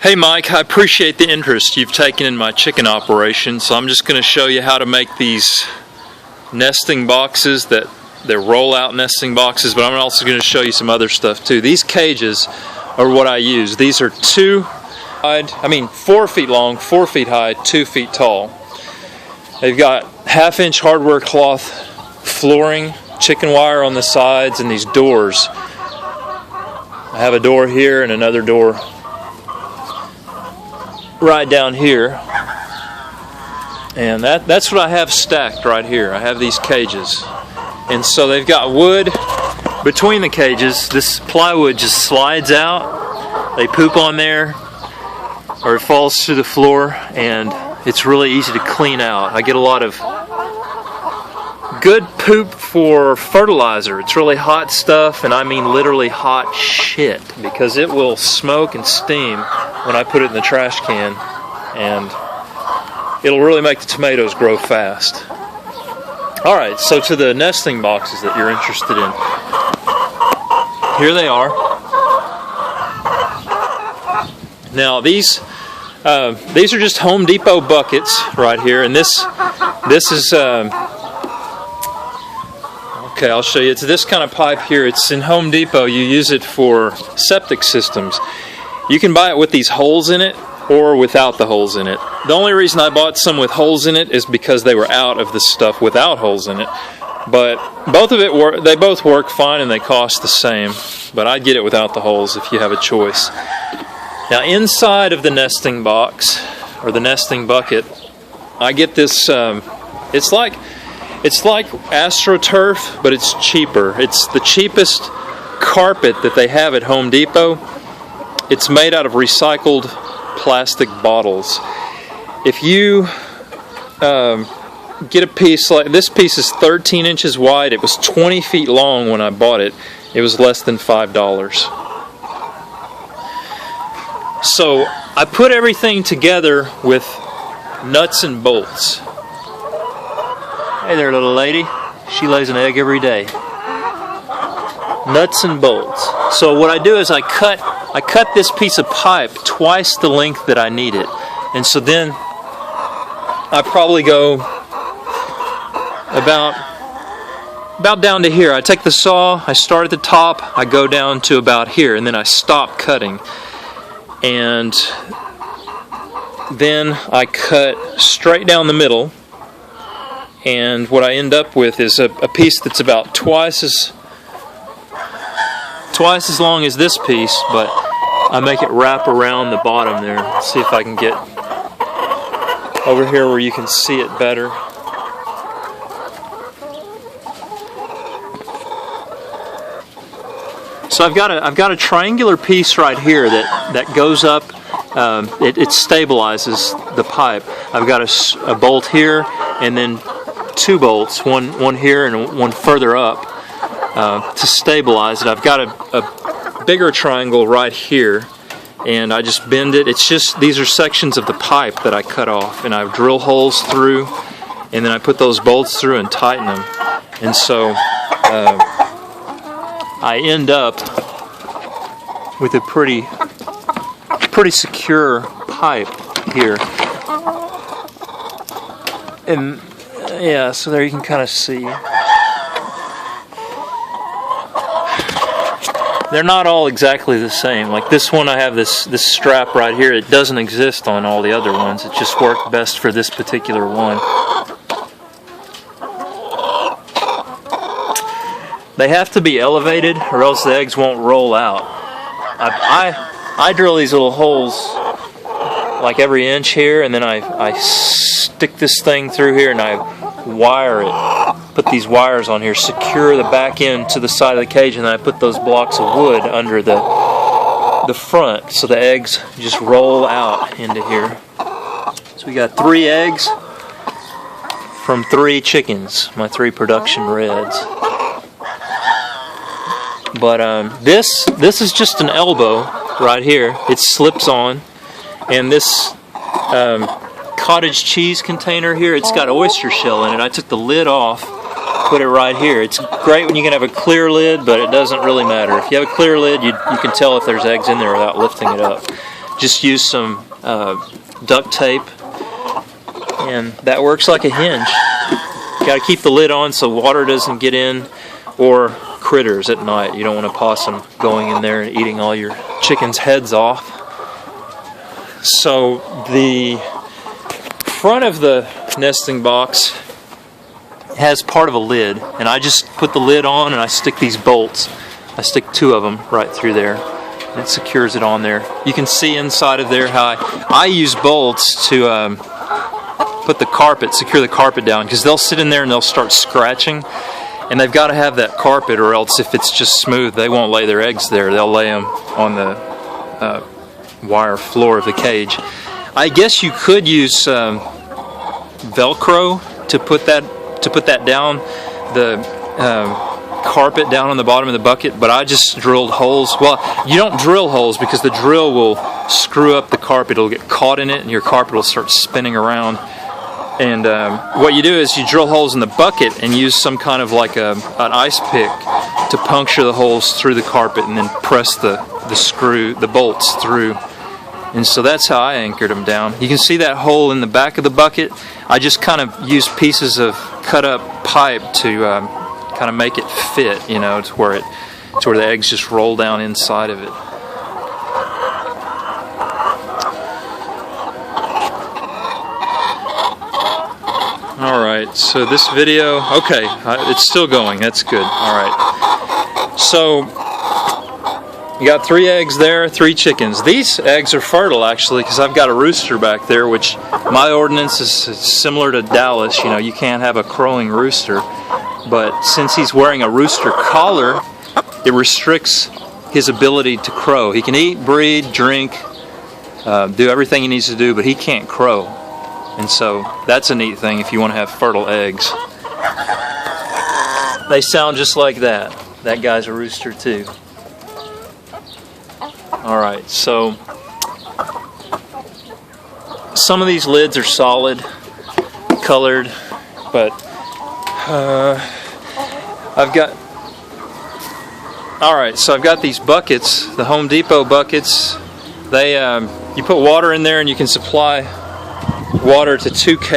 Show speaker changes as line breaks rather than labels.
Hey Mike, I appreciate the interest you've taken in my chicken operation, so I'm just going to show you how to make these nesting boxes, they're roll-out nesting boxes, but I'm also going to show you some other stuff too. These cages are what I use. These are 4 feet long, 4 feet high, 2 feet tall. They've got half-inch hardware cloth flooring, chicken wire on the sides, and these doors. I have a door here and another door right down here, and that's what I have stacked right here. I have these cages, and so they've got wood between the cages. This plywood just slides out, they poop on there or it falls to the floor, and it's really easy to clean out. I get a lot of good poop for fertilizer. It's really hot stuff, and I mean literally hot shit, because it will smoke and steam when I put it in the trash can, and it'll really make the tomatoes grow fast. Alright, so to the nesting boxes that you're interested in. Here they are. Now these are just Home Depot buckets right here, and this is okay, I'll show you. It's this kind of pipe here. It's in Home Depot. You use it for septic systems. You can buy it with these holes in it or without the holes in it. The only reason I bought some with holes in it is because they were out of the stuff without holes in it. But they both work fine, and they cost the same. But I'd get it without the holes if you have a choice. Now inside of the nesting box or the nesting bucket, I get this. It's like AstroTurf, but it's cheaper. It's the cheapest carpet that they have at Home Depot. It's made out of recycled plastic bottles. If you get a piece like this, piece is 13 inches wide. It was 20 feet long when I bought it. It was less than $5. So I put everything together with nuts and bolts. Hey there, little lady. She lays an egg every day. Nuts and bolts. So what I do is I cut this piece of pipe twice the length that I need it. And so then I probably go about down to here. I take the saw, I start at the top, I go down to about here, and then I stop cutting. And then I cut straight down the middle. And what I end up with is a piece that's about twice as long as this piece, but I make it wrap around the bottom there. Let's see if I can get over here where you can see it better. So I've got a triangular piece right here that goes up. It stabilizes the pipe. I've got a bolt here, and then 2 bolts, one here and one further up, to stabilize it. I've got a bigger triangle right here, and I just bend it. It's just, these are sections of the pipe that I cut off, and I drill holes through, and then I put those bolts through and tighten them. And so I end up with a pretty secure pipe here. And yeah, so there you can kind of see. They're not all exactly the same. Like this one, I have this strap right here. It doesn't exist on all the other ones. It just worked best for this particular one. They have to be elevated, or else the eggs won't roll out. I drill these little holes like every inch here, and then I stick this thing through here, and I wire it. Put these wires on here, secure the back end to the side of the cage, and then I put those blocks of wood under the front, so the eggs just roll out into here. So we got 3 eggs from 3 chickens, my 3 production reds. But this is just an elbow right here. It slips on, and this cottage cheese container here, it's got oyster shell in it. I took the lid off, put it right here. It's great when you can have a clear lid, but it doesn't really matter. If you have a clear lid, you can tell if there's eggs in there without lifting it up. just use some duct tape, and that works like a hinge. Got to keep the lid on so water doesn't get in, or critters at night. You don't want a possum going in there and eating all your chickens' heads off. So the front of the nesting box has part of a lid, and I just put the lid on and I stick these bolts. I stick 2 of them right through there. It secures it on there. You can see inside of there how I use bolts to put the carpet, secure the carpet down, because they'll sit in there and they'll start scratching, and they've got to have that carpet, or else if it's just smooth, they won't lay their eggs there. They'll lay them on the wire floor of the cage. I guess you could use Velcro to put that down, the carpet down on the bottom of the bucket, but I just drilled holes. Well, you don't drill holes because the drill will screw up the carpet. It'll get caught in it and your carpet will start spinning around. And what you do is you drill holes in the bucket and use some kind of like an ice pick to puncture the holes through the carpet, and then press the bolts through. And so that's how I anchored them down. You can see that hole in the back of the bucket. I just kind of used pieces of cut up pipe to kind of make it fit, you know, to where the eggs just roll down inside of it. Alright, so this video, okay, it's still going, that's good. Alright, so you got 3 eggs there, 3 chickens. These eggs are fertile actually, because I've got a rooster back there, which my ordinance is similar to Dallas. You know, you can't have a crowing rooster, but since he's wearing a rooster collar, it restricts his ability to crow. He can eat, breed, drink, do everything he needs to do, but he can't crow. And so that's a neat thing if you want to have fertile eggs. They sound just like that. That guy's a rooster too. Alright, so some of these lids are solid, colored, but I've got these buckets, the Home Depot buckets. They you put water in there and you can supply water to 2